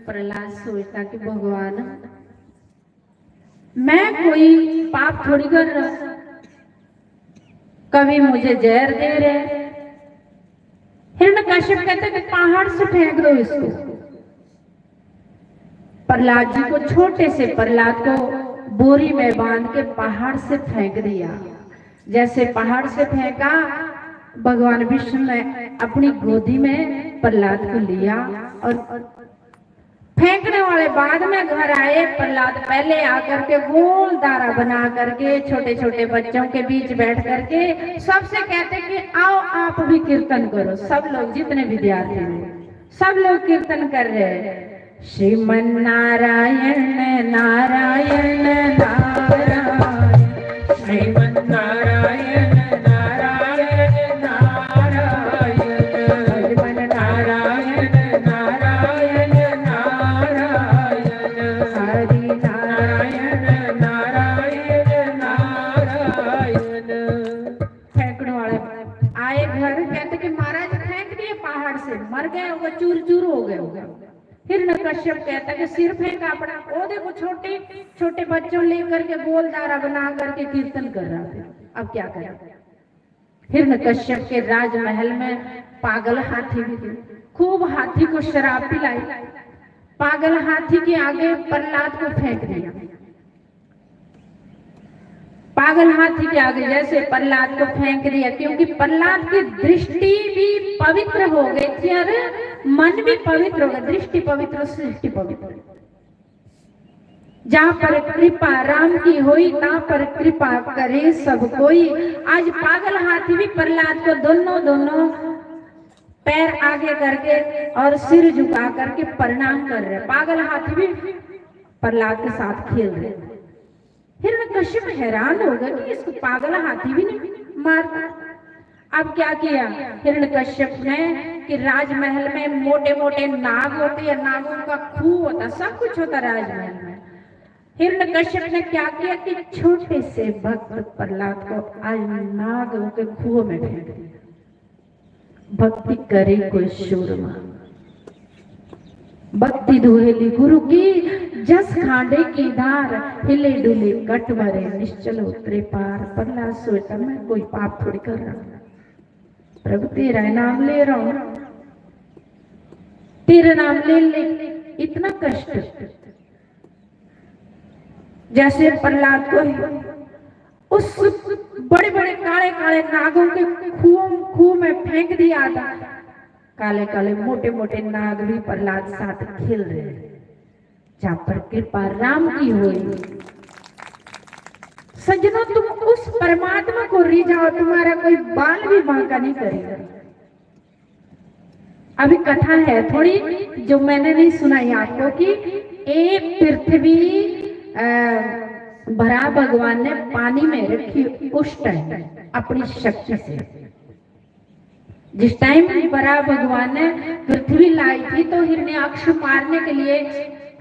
प्रहलाद सोचता कि भगवान मैं कोई पाप थोड़ी कर रहा, कभी मुझे जहर दे रहे। हिरण्यकश्यप कहते कि पहाड़ से फेंक दो इसको। प्रहलाद जी को, छोटे से प्रहलाद को बोरी में बांध के पहाड़ से फेंक दिया। जैसे पहाड़ से फेंका, भगवान विष्णु ने अपनी गोदी में प्रहलाद को लिया और फेंकने वाले बाद में घर आए। प्रहलाद पहले आकर के गोल दारा बना करके छोटे छोटे बच्चों के बीच बैठ करके सबसे कहते कि आओ आप भी कीर्तन करो। सब लोग, जितने विद्यार्थी हैं, सब लोग कीर्तन कर रहे हैं। श्रीमन नारायण नारायण नारायण, श्रीमन नारायण नारायण नारायण, श्रीमन नारायण नारायण नारायण, हरि नारायण नारायण नारायण। फेंकने वाले आए घर, कहते कि महाराज फेंक दिए पहाड़ से, मर गए होगा, चूर चूर हो गए होगा। हिरण्यकश्यप कहता कि सिर फेंका अपना। वो देखो छोटे छोटे बच्चों लेकर के गोल दारा बना करके कीर्तन कर रहा था। अब क्या करा? हिरण्यकश्यप के राजमहल में पागल हाथी भी थे। खूब हाथी को शराब पिलाई। पागल हाथी के आगे प्रहलाद को फेंक दिया। पागल हाथी के आगे जैसे प्रहलाद को फेंक दिया, क्योंकि प्रहलाद की दृष्टि भी पवित्र हो गई थी और मन भी पवित्र हो गया। दृष्टि पवित्र, सृष्टि पवित्र। जहां पर कृपा राम की हुई, तहां पर कृपा करे सब कोई। आज पागल हाथी भी प्रहलाद को दोनों पैर आगे करके और सिर झुका करके प्रणाम कर रहे। पागल हाथी भी प्रहलाद के साथ खेल रहे। हिरण्यकश्यप हैरान हो गए कि इसको पागल हाथी भी नहीं मारता। अब क्या किया हिरण्यकश्यप ने कि राजमहल में मोटे मोटे नाग होते हैं, नागों का खूह होता, सब कुछ होता राजमहल में। हिरण्यकश्यप ने क्या किया कि छोटे से भक्त प्रहलाद को आज नागों के खूह में फेंक दिया। भक्ति करे कोई शूरमा, भक्ति दुहेली गुरु की, जस खांडे की धार, हिले डुले कट मरे, निश्चल उतरे पार। प्रहलाद सोचता मैं कोई पाप थोड़ी कर रहा हूं, प्रभु तेरा नाम ले रहा हूं, तेरा नाम ले ले, इतना कष्ट। जैसे प्रहलाद को उस बड़े बड़े काले काले नागों के खूह में फेंक दिया था। काले काले मोटे मोटे नाग भी प्रहलाद साथ खेल रहे हैं। जहां पर कृपा राम की हुई। सज्जनों, तुम उस परमात्मा को रिझाओ, तुम्हारा कोई बाल भी बांका नहीं करेगा। अभी कथा है थोड़ी जो मैंने नहीं सुनाई आपको कि एक पृथ्वी भरा भगवान ने पानी में रखी उस टाइम अपनी शक्ति से। जिस टाइम भरा भगवान ने पृथ्वी लाई थी तो हिरण्याक्ष मारने के लिए,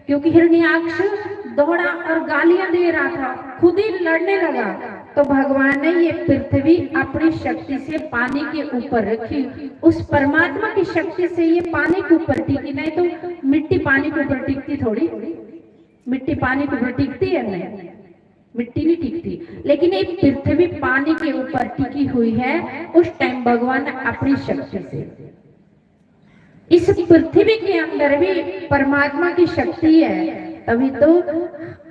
क्योंकि हिरण्याक्ष दौड़ा और गालियां दे रहा था, खुद ही लड़ने लगा। तो भगवान ने ये पृथ्वी अपनी शक्ति से पानी के ऊपर रखी। उस परमात्मा की शक्ति से ये पानी के ऊपर टिकी, नहीं तो मिट्टी पानी के ऊपर टिकती थोड़ी। मिट्टी पानी के ऊपर टिकती है? नहीं, मिट्टी नहीं टिकती। लेकिन एक पृथ्वी पानी के ऊपर टिकी हुई है उस टाइम भगवान अपनी शक्ति से। इस पृथ्वी के अंदर भी परमात्मा की शक्ति है, तभी तो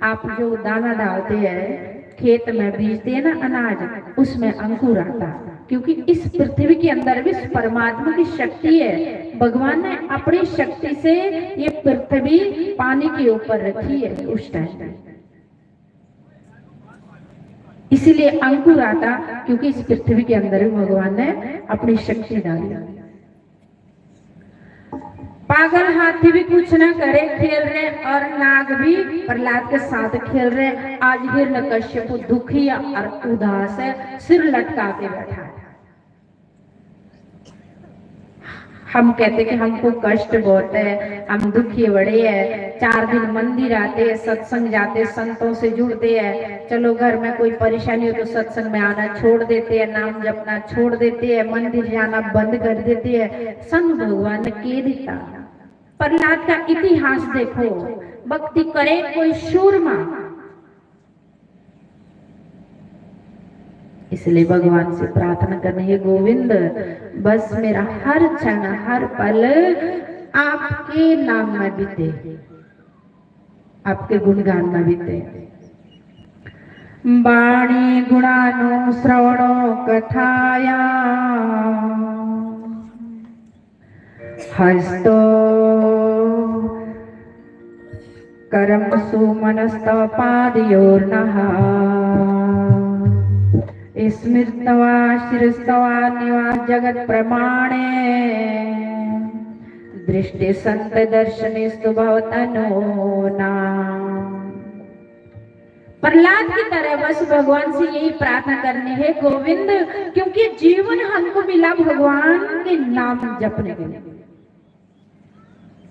आप जो दाना डालते हैं, खेत में बीजते हैं ना अनाज, उसमें अंकुर आता, क्योंकि इस पृथ्वी के अंदर भी परमात्मा की शक्ति है। भगवान ने अपनी शक्ति से ये पृथ्वी पानी के ऊपर रखी है उस टाइम, इसीलिए अंकुर आता, क्योंकि इस पृथ्वी के अंदर भी भगवान ने अपनी शक्ति डाली। पागल हाथी भी कुछ ना करे, खेल रहे, और नाग भी प्रहलाद के साथ खेल रहे। आज हिरण्यकश्यप दुखी और उदास है, सिर लटका के बैठा है। हम कहते कि हमको कष्ट बहुत है, हम दुखी बड़े हैं, 4 दिन मंदिर आते हैं, सत्संग जाते, संतों से जुड़ते हैं, चलो घर में कोई परेशानी हो तो सत्संग में आना छोड़ देते हैं, नाम जपना छोड़ देते हैं, मंदिर जाना बंद कर देते हैं। संग भगवान ने के दिता। प्रहलाद का इतिहास देखो, भक्ति करे कोई शूरमा, इसलिए भगवान से प्रार्थना करनी है, गोविंद बस मेरा हर क्षण हर पल आपके नाम में बीते, आपके गुणगान में बीते। बाणी गुणानो श्रवणो कथाया हस्तो कर्मसु मनस्तव पादयोर्नः स्मृत्वा शिरस्तवा निवास जगत प्रमाणे दृष्टि संत दर्शनेस्तु भवतनो नाम। प्रहलाद की तरह बस भगवान से यही प्रार्थना करनी है, गोविंद, क्योंकि जीवन हमको मिला भगवान के नाम जपने के लिए,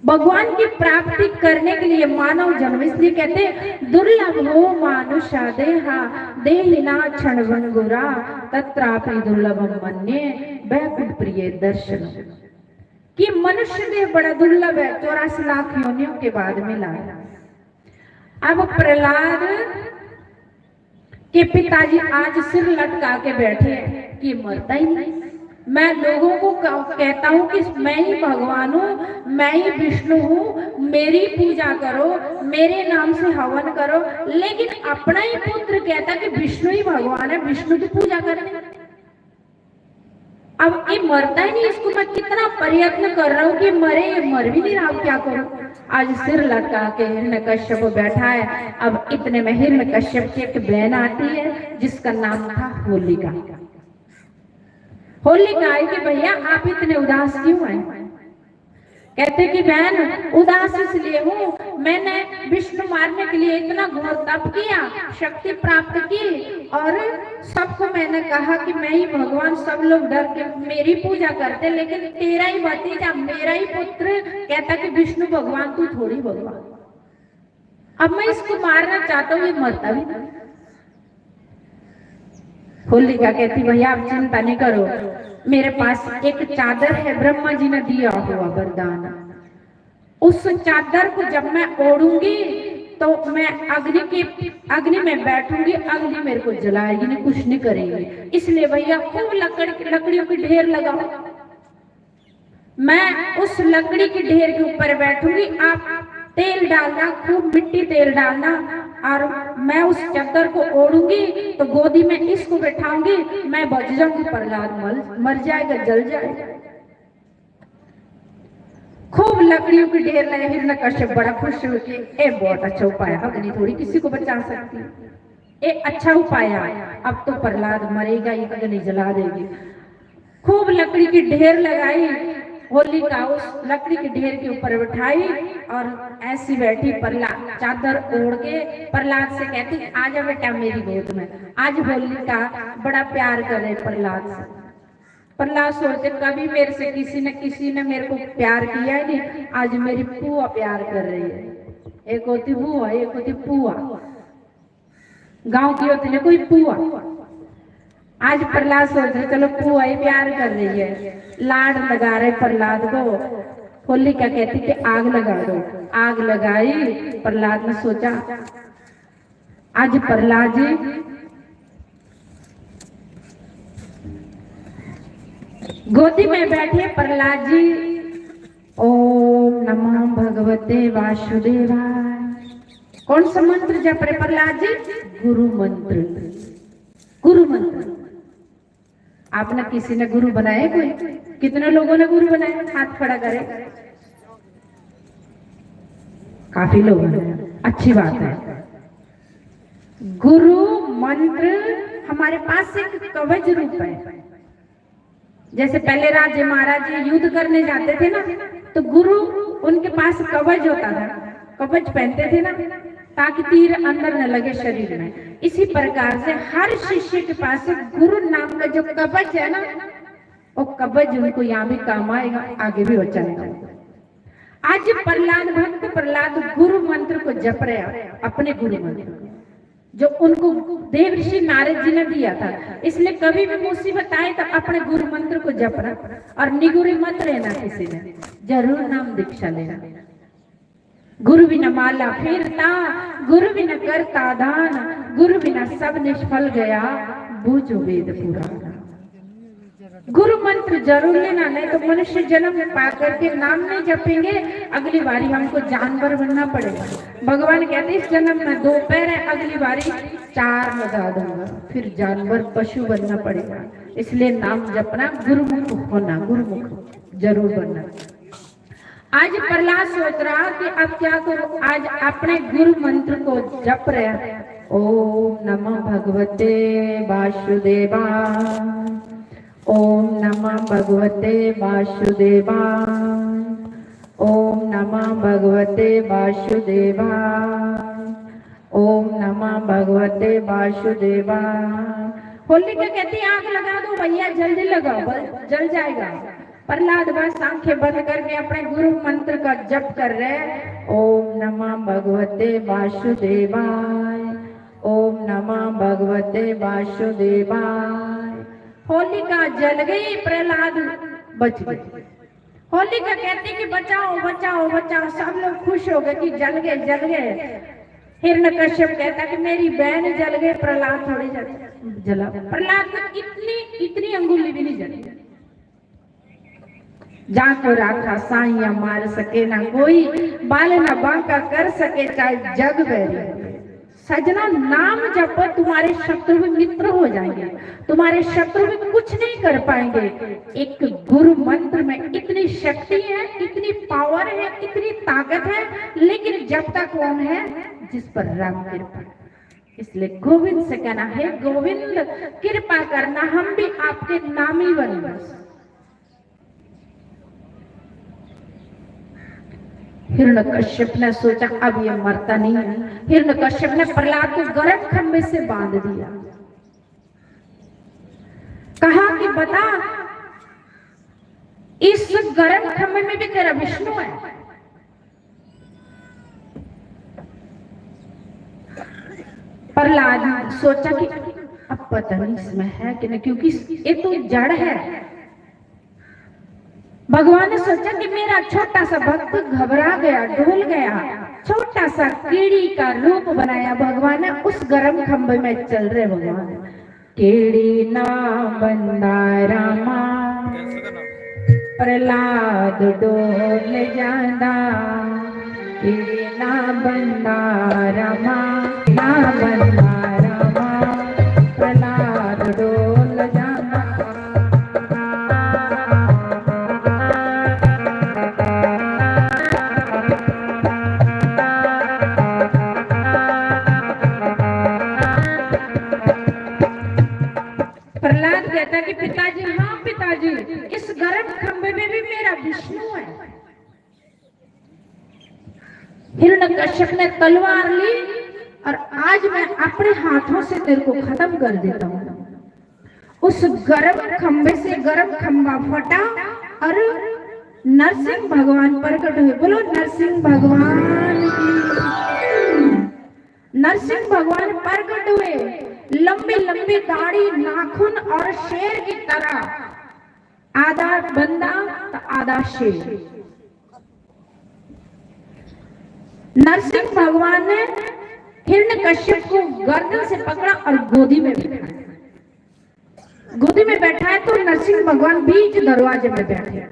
भगवान की प्राप्ति करने के लिए मानव जन्म। इसलिए कहते दुर्लभ हो मानुषा देहा देहिना क्षण भंगुरा तत्रापि दुर्लभम मन्ये वैकुंठ प्रिय दर्शन। कि मनुष्य देह बड़ा दुर्लभ है, 84 लाख योनियों के बाद मिला। अब प्रहलाद के पिताजी आज सिर लटका के बैठे हैं कि मरता ही नहीं। मैं लोगों को कहता हूँ कि मैं ही भगवान हूँ, मैं ही विष्णु हूँ, मेरी पूजा करो, मेरे नाम से हवन करो, लेकिन अपना ही पुत्र कहता कि विष्णु ही भगवान है, विष्णु की पूजा करनी। अब ये मरता ही नहीं, इसको मैं कितना प्रयत्न कर रहा हूँ कि मरे, ये मर भी नहीं रहा, क्या करूँ। आज सिर लटका के हिरण्यकश्यप बैठा है। अब इतने में हिरण्यकश्यप की एक बहन आती है जिसका नाम था होलिका। होलिका आई कि भैया आप इतने उदास क्यों हैं? कहते कि बहन उदास इसलिए हूँ, मैंने विष्णु मारने के लिए इतना घोर तप किया, शक्ति प्राप्त की, और सबको मैंने कहा कि मैं ही भगवान, सब लोग डर के मेरी पूजा करते, लेकिन तेरा ही भतीजा, मेरा ही पुत्र कहता कि विष्णु भगवान, तू थोड़ी भगवान। अब मैं इसको मारना चाहता हूँ, ये मरता भी नहीं। होलिका कहती भैया आप चिंता नहीं करो, मेरे पास एक चादर है, ब्रह्मा जी ने दिया हुआ वरदान। उस चादर को जब मैं ओढ़ूंगी तो मैं अग्नि में बैठूंगी, अग्नि मेरे को जलाएगी नहीं, कुछ नहीं करेगी। इसलिए भैया खूब लकड़ियों की ढेर लगाओ, मैं उस लकड़ी की ढेर के ऊपर बैठूंगी, आप तेल डालना, खूब मिट्टी तेल डालना, और मैं उस चादर को ओढ़ूंगी तो गोदी में इसको बैठाऊंगी, मैं बच जाऊंगी, प्रहलाद मर जाएगा, जल जाएगा। खूब लकड़ियों की ढेर लगे। हिरण्यकश्यप बड़ा खुश हो कि ए बहुत अच्छा उपाय, अग्नि थोड़ी किसी को बचा सकती, ए अच्छा उपाय, अब तो प्रहलाद मरेगा, ये अग्नि जला देगी। खूब लकड़ी की ढेर लगाई, होलिका उस लकड़ी के ढेर के ऊपर बैठाई और ऐसी बैठी, प्रहलाद चादर ओढ़ के प्रहलाद से कहती आजा बेटा मेरी गोद में। आज होलिका बड़ा प्यार कर रहे प्रहलाद से। प्रहलाद सोचते कभी मेरे से किसी ने मेरे को प्यार किया है नहीं, आज मेरी पुआ प्यार कर रही है। एक होती बुआ, एक होती पुआ, गांव की होती है कोई पुआ, आज प्रहलाद सोच रहे चलो पुआ ही प्यार कर रही है, लाड लगा रहे प्रहलाद को। होलिका कहती कि आग लगा दो, आग लगाई। प्रहलाद ने सोचा आज प्रहलाद जी गोदी में बैठे। प्रहलाद जी ओम नमः भगवते वासुदेवाय। कौन सा मंत्र जप रहे प्रहलाद जी? गुरु मंत्र। गुरु मंत्र। आपने किसी ने गुरु बनाए? कोई? कितने लोगों ने गुरु बनाए? हाथ खड़ा करे। काफी लोग हैं, अच्छी बात है। गुरु मंत्र हमारे पास एक कवच रूप है। जैसे पहले राजे महाराज युद्ध करने जाते थे ना, तो गुरु उनके पास कवच होता था, कवच पहनते थे ना, ताकि तीर अंदर न लगे शरीर में। इसी प्रकार से हर शिष्य के पास गुरु नाम का जो कवच है ना, वो कवच उनको यहाँ भी काम आएगा, आगे भी हो जाएगा। आज प्रहलाद भक्त प्रहलाद गुरु मंत्र को जप रहे, अपने गुरु मंत्र जो उनको देव ऋषि नारद जी ने दिया था। इसलिए कभी भी मुसीबत आए तो अपने गुरु मंत्र को जपना और निगुरी मत रहना, किसी ने जरूर नाम दीक्षा लेना। गुरु बिना माला फेरता, गुरु बिना करता दान, गुरु बिना सब निष्फल गया, बूझो वेद पुराण। गुरु मंत्र जरूर लेना, नहीं तो मनुष्य जन्म पा करके नाम नहीं जपेंगे, अगली बारी हमको जानवर बनना पड़ेगा। भगवान कहते इस जन्म में 2 पैर है, अगली बारी 4 लगा दूंगा, फिर जानवर पशु बनना पड़ेगा। इसलिए नाम जपना, गुरुमुख होना, गुरुमुख जरूर बनना। आज प्रहलाद सोच रहा कि अब क्या करूं, आज अपने गुरु मंत्र को जप रहे। ओम नमः भगवते वासुदेवाय, ओम नमः भगवते वासुदेवाय, ओम नमः भगवते वासुदेवाय, ओम नमः भगवते वासुदेवाय। होलिका कहती आग लगा दो भैया, जल्दी लगाओ, जल जाएगा। प्रहलाद बस आंखें बंद करके अपने गुरु मंत्र का जप कर रहे। ओम नमः भगवते वासुदेवाय, ओम नमः भगवते वासुदेवाय। होलिका जल गई, प्रहलाद बच गए। होलिका कहती कि बचाओ बचाओ बचाओ, सब लोग खुश हो गए कि जल गए जल गए। हिरण्यकश्यप कहता कि मेरी बहन जल गए, प्रहलाद थोड़ी जला। प्रहलाद को इतनी अंगुली भी नहीं जली। जाको राखा साइया मार सके ना कोई, बाल ना बांका कर सके चाहे जग बैरी। सजना नाम जपो, तुम्हारे शत्रु भी मित्र हो जाएंगे, तुम्हारे शत्रु भी कुछ नहीं कर पाएंगे। एक गुरु मंत्र में इतनी शक्ति है, इतनी पावर है, इतनी ताकत है, लेकिन जपता कौन है? जिस पर राम कृपा। इसलिए गोविंद से कहना है, गोविंद कृपा करना, हम भी आपके नामी बने। हिरण्यकश्यप ने सोचा अब ये मरता नहीं है। हिरण्यकश्यप ने प्रहलाद को गर्म खंबे से बांध दिया। कहा कि बता, इस गर्म खंबे में भी तेरा विष्णु है। प्रहलाद सोचा कि अब पता नहीं इसमें है कि नहीं, क्योंकि ये तो जड़ है। भगवान ने सोचा कि मेरा छोटा सा भक्त घबरा गया, डोल गया, छोटा सा कीड़ी का रूप बनाया भगवान ने, उस गर्म खंबे में चल रहे भगवान। कीड़ी ना बंदा रामा, प्रहलाद डोल जांदा, कीड़ी ना बंदा रामा, ना बंदा रामा, प्रहलाद डोल जांदा। प्रहलाद कहता कि पिताजी, हाँ पिताजी, इस गर्म खंबे में भी मेरा विष्णु है। हिरण्यकश्यप ने तलवार ली और आज मैं अपने हाथों से तेरे को खत्म कर देता हूँ। उस गर्म खंबे से गर्म खंबा फटा और नरसिंह भगवान प्रकट हुए। बोलो नरसिंह भगवान की। नरसिंह भगवान प्रकट हुए, लंबी लंबी दाढ़ी, नाखून और शेर की तरह, आधा बंदा तो आधा शेर। नरसिंह भगवान ने हिरण्यकश्यप को गर्दन से पकड़ा और गोदी में बिठाया। गोदी में बैठा है तो नरसिंह भगवान बीच दरवाजे में बैठे।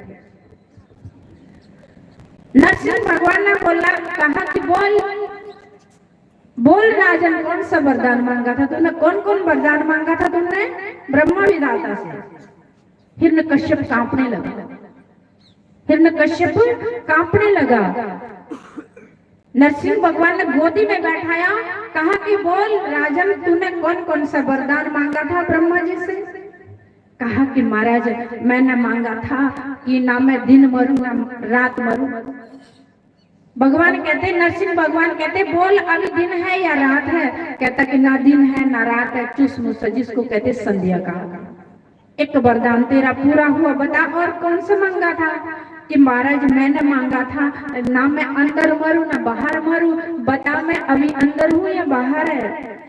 नरसिंह भगवान ने बोला, कहा कि बोल बोल राजन, कौन सा वरदान मांगा था तुमने? कौन कौन वरदान मांगा था तुमने? ब्रह्मा विधाता से। हिरण्यकश्यप कांपने लगा। हिरण्यकश्यप कांपने लगा। नरसिंह भगवान ने गोदी में बैठाया, कहा कि बोल राजन, तूने कौन कौन सा वरदान मांगा था ब्रह्मा जी से? कहा कि महाराज, मैंने मांगा था कि ना मैं दिन मरूं ना रात मरूं। भगवान कहते, नरसिंह भगवान कहते, बोल अभी दिन है या रात है? कहता कि ना दिन है ना रात है, चुसमुस, जिसको कहते संध्या का। एक वरदान तेरा पूरा हुआ, बता और कौन सा मांगा था? कि महाराज मैंने मांगा था ना मैं अंदर मरूं ना बाहर मरूं, बता मैं अभी अंदर हूं या बाहर है?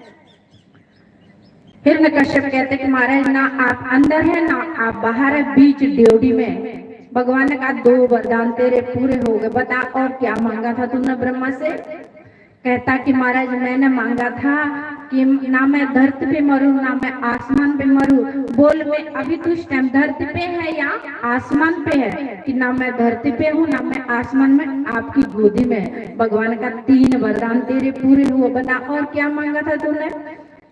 हिरण्यकश्यप कहते कि महाराज ना आप अंदर है ना आप बाहर है, बीच ड्योढ़ी में। भगवान ने कहा, दो वरदान तेरे पूरे हो गए, बता और क्या मांगा था तूने ब्रह्मा से? कहता कि महाराज मैंने मांगा था कि ना मैं धरती पे मरूं ना मैं आसमान पे मरूं। बोल मैं अभी तो इस टाइम धरती पे है या आसमान पे है? कि ना मैं धरती पे हूँ ना मैं आसमान में, आपकी गोदी में। भगवान का 3 वरदान तेरे पूरे हुए, बता और क्या मांगा था तूने?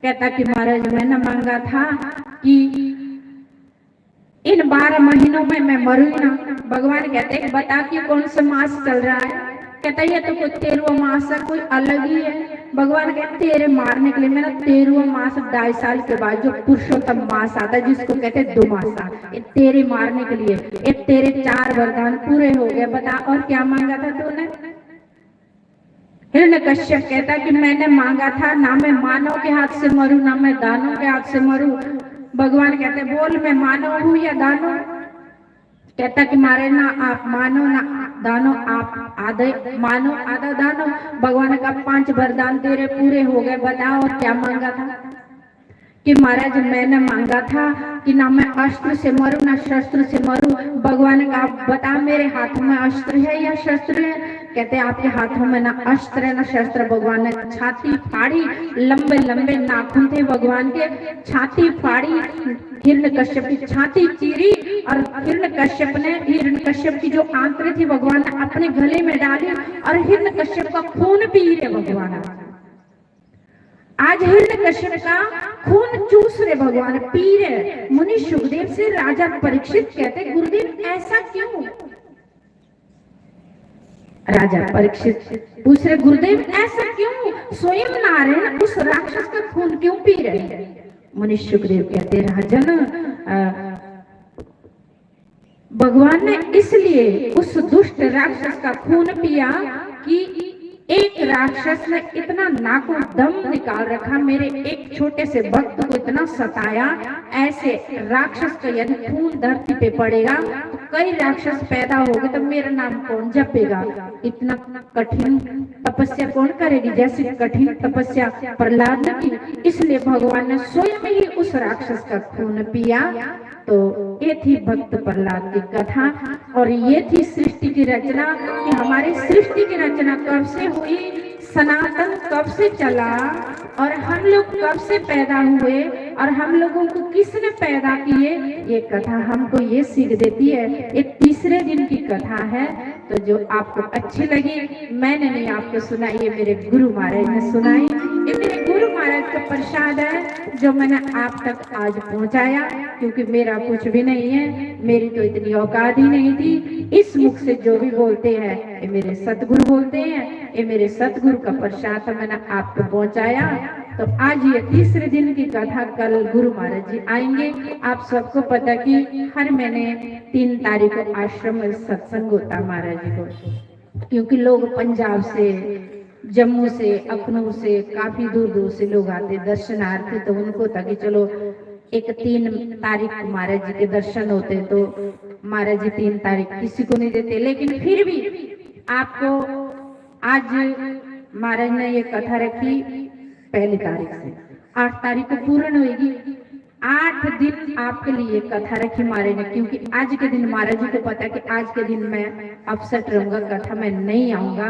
कहता कि महाराज मैंने मांगा था कि इन 12 महीनों में मैं मरूं ना। भगवान कहते हैं, बता कि कौन सा मास चल रहा है? कहता है तो कोई 13वां मास है, कोई अलग ही है। भगवान कहते तेरे मारने के लिए मेरा 13वां मास 2.5 साल के बाद जो पुरुषोत्तम मास आता है, जिसको कहते हैं दुमासा, ये तेरे मारने के लिए। एक तेरे 4 वरदान पूरे हो गए, बता और क्या मांगा था तूने? हिरण्यकश्यप कहता कि मैंने मांगा था ना मैं मानव के हाथ से मरूं ना मैं दानव के हाथ से मरूं। भगवान कहते बोल मैं मानव हूं या दानव? कहता कि मारे ना आप मानो ना दानो, आप आधे मानो आधा दानो। भगवान का 5 वरदान तेरे पूरे हो गए, बताओ और क्या मांगा था? कि महाराज मैंने मांगा था कि ना मैं अस्त्र से मरूं ना शस्त्र से मरूं। भगवान का बता मेरे हाथों में अस्त्र है या शस्त्र है? कहते आपके हाथों में ना अस्त्र है ना शस्त्र। भगवान ने छाती फाड़ी, लंबे लंबे नाखून थे भगवान के, छाती फाड़ी, हिरण्यकश्यप की छाती चीरी और हिरण्यकश्यप की जो आंतरें थी भगवान ने अपने गले में डाली और हिरण्यकश्यप का खून पी रहे भगवान। आज हिरण्यकश्यप का खून चूस रहे भगवान, पी रहे। मुनि सुखदेव से राजा परीक्षित कहते गुरुदेव ऐसा क्यों? राजा परीक्षित पूछ रहे गुरुदेव ऐसा क्यों? स्वयं नारायण उस राक्षस का खून क्यों पी रहे? मुनि सुखदेव कहते राजन, भगवान ने इसलिए उस दुष्ट राक्षस का खून पिया कि एक राक्षस ने इतना नाको दम निकाल रखा, मेरे एक छोटे से भक्त को इतना सताया। ऐसे राक्षस का यदि खून धरती पे पड़ेगा तो कई राक्षस पैदा हो गए, तो मेरा नाम कौन जपेगा? इतना कठिन तपस्या कौन करेगी जैसे कठिन तपस्या प्रहलाद ने की। इसलिए भगवान ने स्वयं ही उस राक्षस का खून पिया। तो ये थी भक्त प्रहलाद की कथा और ये थी सृष्टि की रचना। कि हमारी सृष्टि की रचना कब से हुई, सनातन कब से चला और हम लोग कब से पैदा हुए और हम लोगों को किसने पैदा किए, ये कथा हमको ये सीख देती है। एक तीसरे दिन की कथा है, तो जो आपको अच्छी लगी मैंने नहीं आपको सुनाई, ये मेरे गुरु महाराज ने सुनाई। ये मेरे गुरु महाराज का प्रसाद है जो मैंने आप तक आज पहुंचाया, क्योंकि मेरा कुछ भी नहीं है, मेरी तो इतनी औकात ही नहीं थी। इस मुख से जो भी बोलते हैं ये मेरे सतगुरु बोलते हैं, ये मेरे सतगुरु का प्रसाद मैंने आपको पहुंचाया। तो आज ये तीसरे दिन की कथा, कल गुरु महाराज जी आएंगे। आप सबको पता कि हर महीने 3 तारीख को आश्रम में सत्संग होता महाराज जी को, क्योंकि लोग पंजाब से, जम्मू से, अखनूर से, काफी दूर दूर से लोग आते दर्शनार्थी। तो उनको था कि चलो एक 3 तारीख महाराज जी के दर्शन होते, तो महाराज जी 3 तारीख किसी को नहीं देते, लेकिन फिर भी आपको आज महाराज ने ये कथा रखी 1 तारीख से। 8 तारीख को पूर्ण होगी। 8 दिन आपके लिए कथा रखी महाराज ने, क्योंकि आज के दिन महाराज जी को पता है कि आज के दिन मैं अपसेट रहूंगा, कथा में नहीं आऊंगा,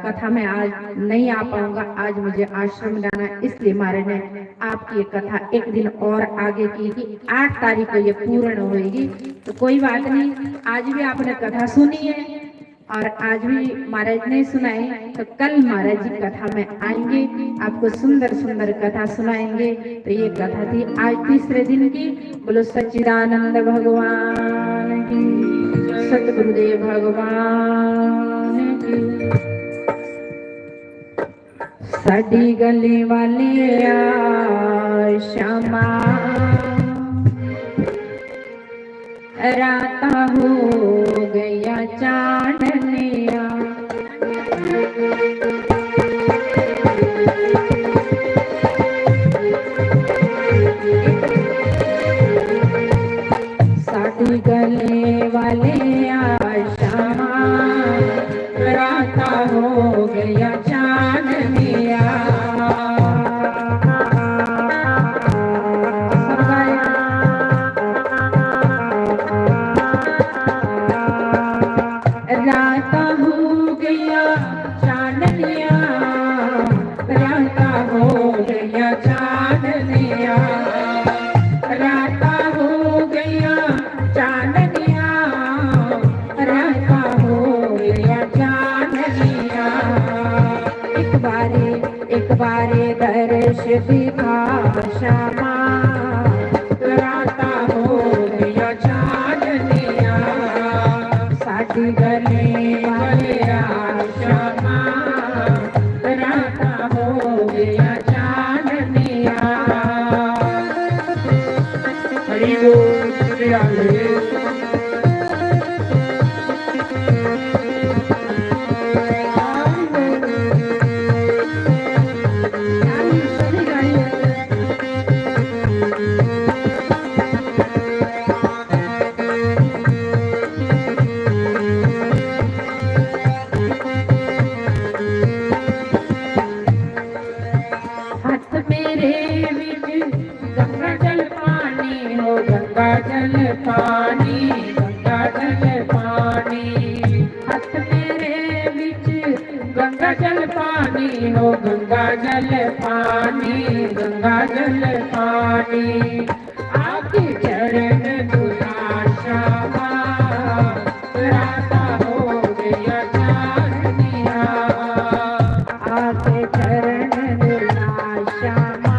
कथा में आज नहीं आ पाऊंगा, आज मुझे आश्रम जाना है। इसलिए महाराज ने आपकी ये कथा एक दिन और आगे की कि 8 तारीख को ये पूर्ण होगी। तो कोई बात नहीं, आज भी आपने कथा सुनी है और आज भी महाराज ने सुनाई, तो कल महाराज जी कथा में आएंगे, आपको सुंदर सुंदर कथा सुनाएंगे। तो ये कथा थी आज तीसरे दिन की। बोलो सच्चिदानंद भगवान की, सतगुरुदेव भगवान की। साडी गली वाली आ श्यामा, राता हो गया चांदनिया, साडी गले वाले आशा, राता हो गया चांदनिया। राता हो गया चांदनिया, राता हो गया चांदनिया, राता हो गया चांदनिया, राता हो गया चांदनिया। एक बारे दर्श दिखा श्यामा, राता हो गया चांदनिया। साडी गले वाले श्यामा, राता हो गया चांदनिया। हरि बोल श्री राधे। पानी गंगा जल पानी, हाथ मेरे बिच गंगा जल पानी हो, गंगा जल पानी, गंगा जल पानी। आके चरण धुला श्यामा, राता हो गया चांदनिया। आके चरण धुला श्यामा,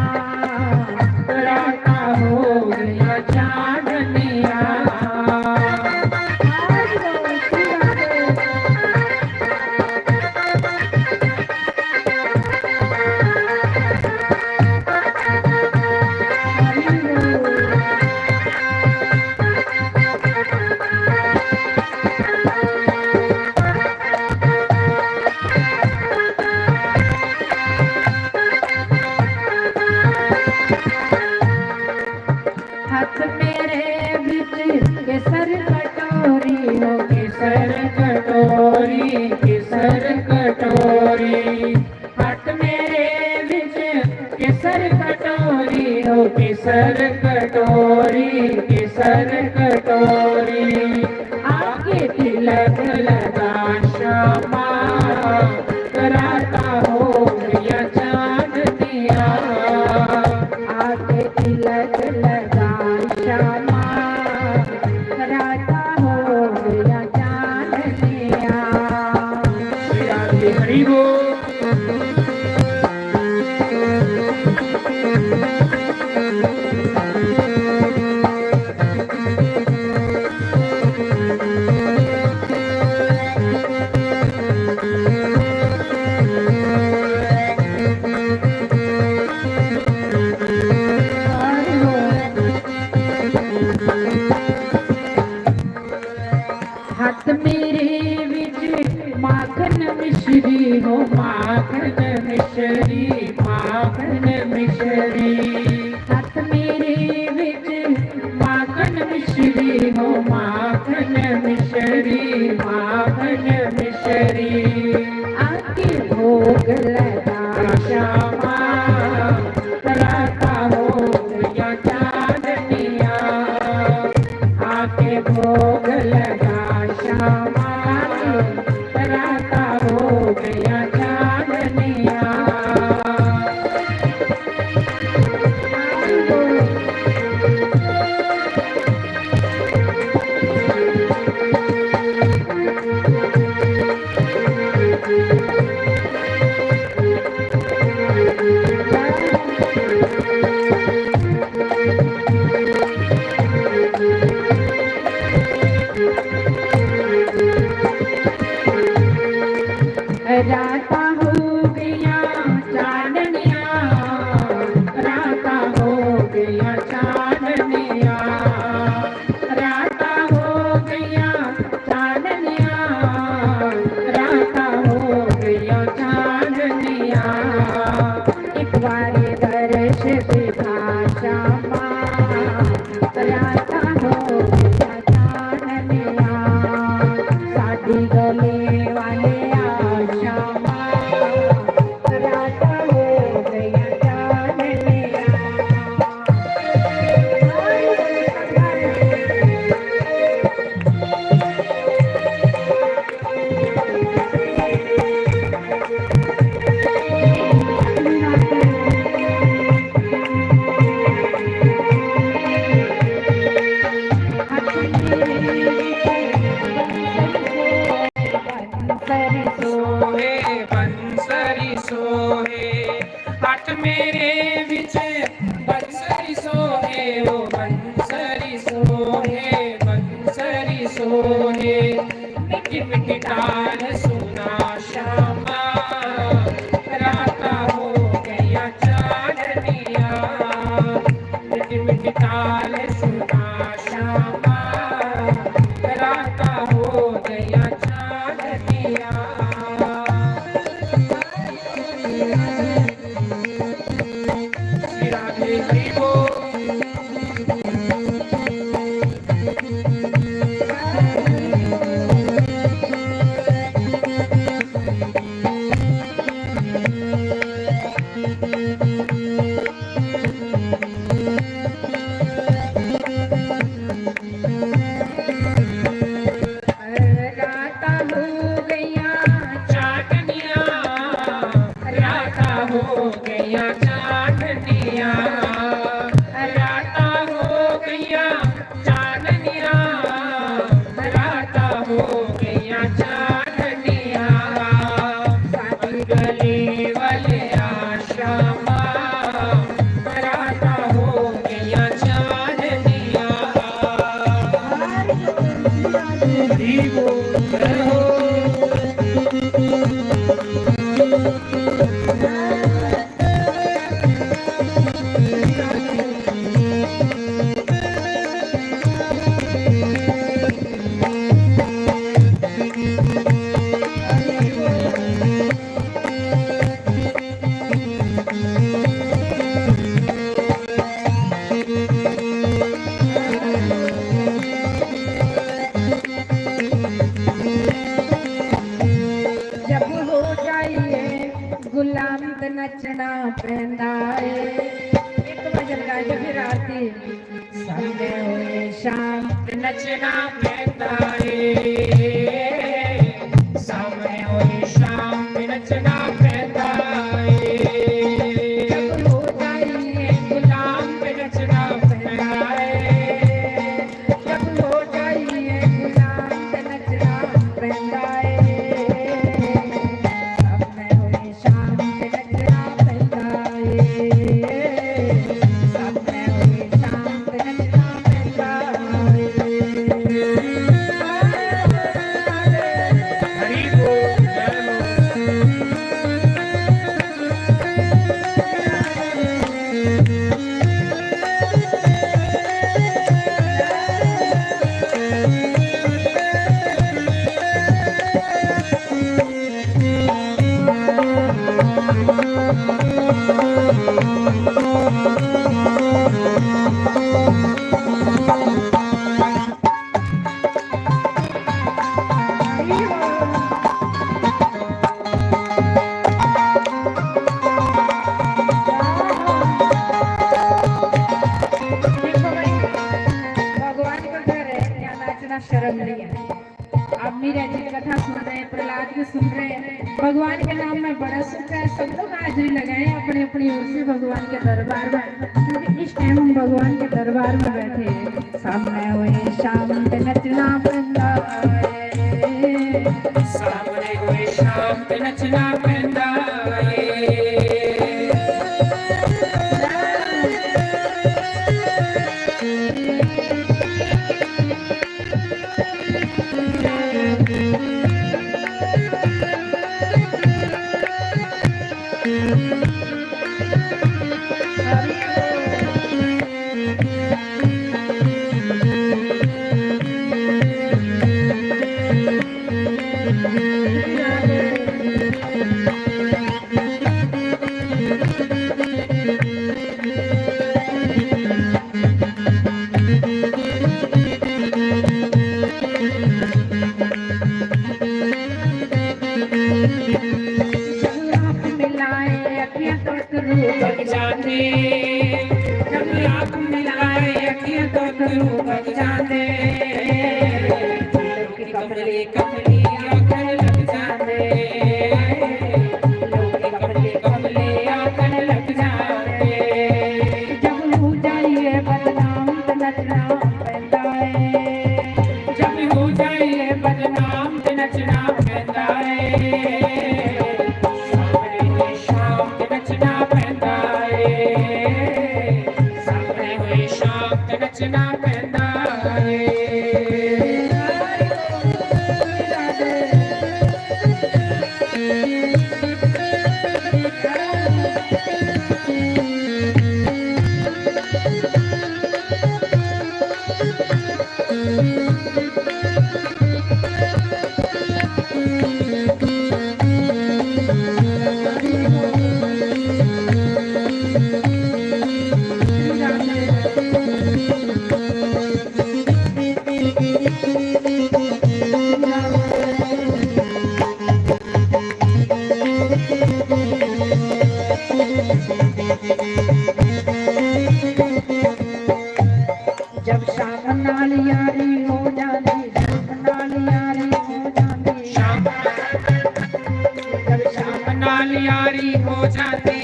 राता हो गया चांदनिया। हाथ मेरे बिच केसर कटोरी हो, केसर कटोरी, केसर कटोरी। हाथ मेरे बिच केसर कटोरी हो, केसर कटोरी, केसर कटोरी। आगे तिलक लगा श्यामा, राता हो गया चांदनिया। आगे तिलक लगा श्यामा, राता हो गया चांदनिया। हरि बोल। हाथ मेरे बिच माखन मिश्री हो, माखन मिश्री, माखन मिश्री। हाथ मेरे बिच माखन मिश्री हो, माखन मिश्री, माखन मिश्री। आके भोग लगा श्यामा, भोग लगा श्यामा राता हो गया चांदनिया। राता हो गया चांदनिया राता हो गया चांदनिया राता हो गया चांदनिया राता हो गया चांदनिया। एक बार दर्श दिखा श्यामा राता हो गया चांदनिया। साड़ी गले वाले बंसरी सोहे हट मेरे विच बंसरी सोहे ओ बंसरी सोहे मिठी मिठी ताल सुना श्यामा राता हो गया चांदनिया। मिठी मिठी ताल सुना श्यामा राता हो गया चांदनिया। नचना पैंदा है एक भजन गा के फिर आरती सामने होए शाम नचना पैंदा है सामने होए शाम नचना पैंदा है जब हो जाइए गुलाम पे नचना पैंदा है जब हो जाइए गुलाम पे नचना पैंदा है का शर्म लिया। आप मीरा जी कथा सुन रहे हैं, प्रहलाद की सुन रहे हैं। भगवान के नाम में बड़ा सुख है। सब लोग हाजिरी लगाए अपने अपनी ओर से भगवान के दरबार में, क्योंकि इस टाइम हम भगवान के दरबार में बैठे हैं। सामने हुए शाम पे नचना पैंदा है, सामने हुए शाम पे नचना पैंदा है। भग जाते, जब आप मिलाए अखियां तो क्यों भग जाते। लोग की कमली कमली आंखन लग जाते, लोग की कमली कमली आंखन लग जाते। जब हो जाइए बदनाम तो नचना पैंदा है, जब हो जाइए बदनाम तो नचना पैंदा है। सामने हुए शाम पे नचना पैंदा है, सामने हुए शाम पे नचना पैंदा है। जब शाम नाल यारी हो जाती, शाम नाल यारी हो जाती, जब शाम नाल यारी हो जाती,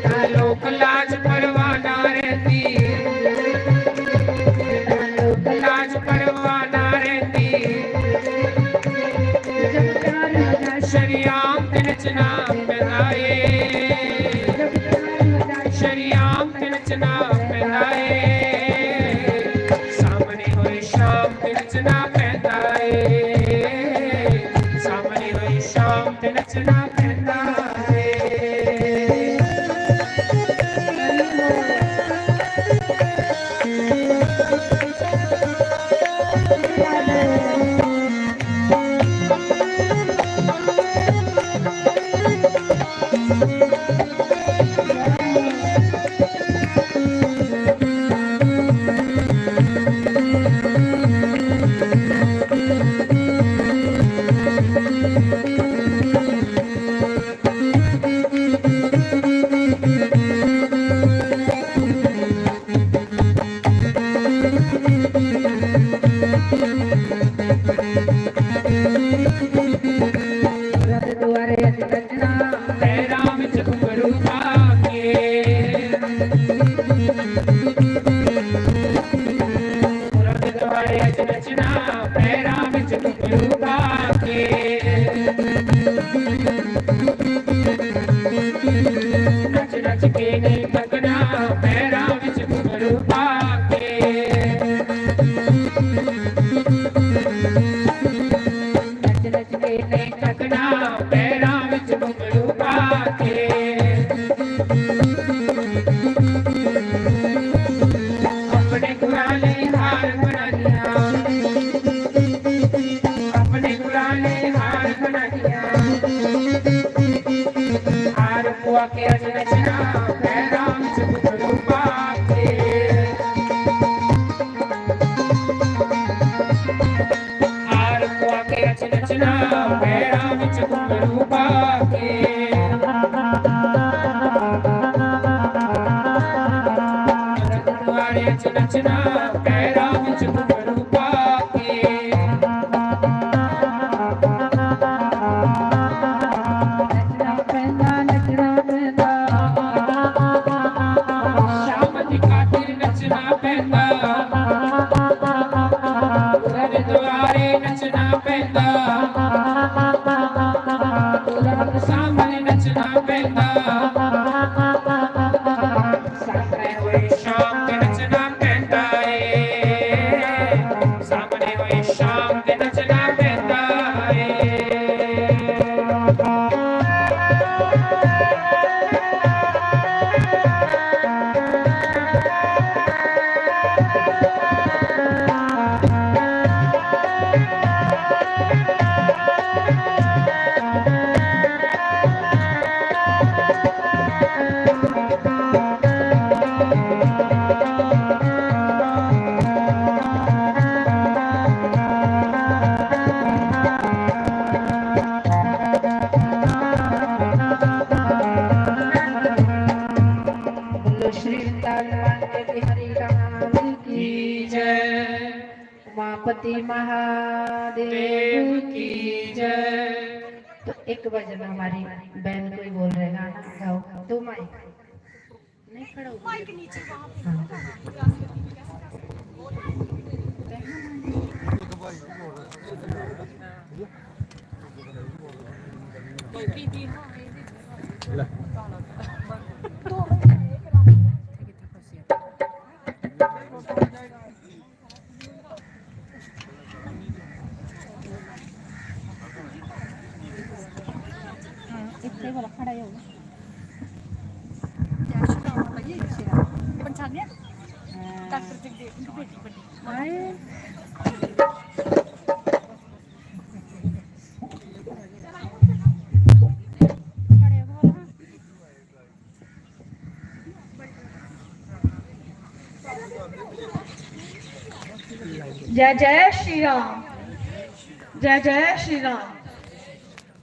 ना लोक लाज परवाह ना रहती, ना लोक लाज परवाह ना रहती। जब प्यार हो जाए, शरियाम ते नचना पैंदा है, जब प्यार हो जाए, शरियाम ते नचना पैंदा है। सामने होए शाम ते नचना पैंदा है, सामने होए शाम ते नचना पैंदा है। रब द्वारे अच नचना पैरां विच घुंघरू पाके, रब द्वारे अच नचना पैरां विच घुंघरू पाके। नच नच के नहीं थकना पैरां विच घुंघरू पाके। नच नच के नहीं थकना पैरां विच घुंघरू पाके। अपने गुराले हार बना दिया, अपने गुराले हार बना दिया। हार पुआ के अच नचना पैरां विच घुंघरू पाके। हार पुआ के अच नचना पैरां विच घुंघरू पाके। नच नचना पैरां विच घुंघरू उमापति महादेव देव की की जय। जय। तो एक भजन हमारी बहन कोई बोल रहे गाना गाओ। दो माइक नहीं खड़ा हो माइक नीचे जय जय श्री राम, जय जय श्री राम।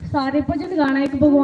सारे भजन गाना एक भगवान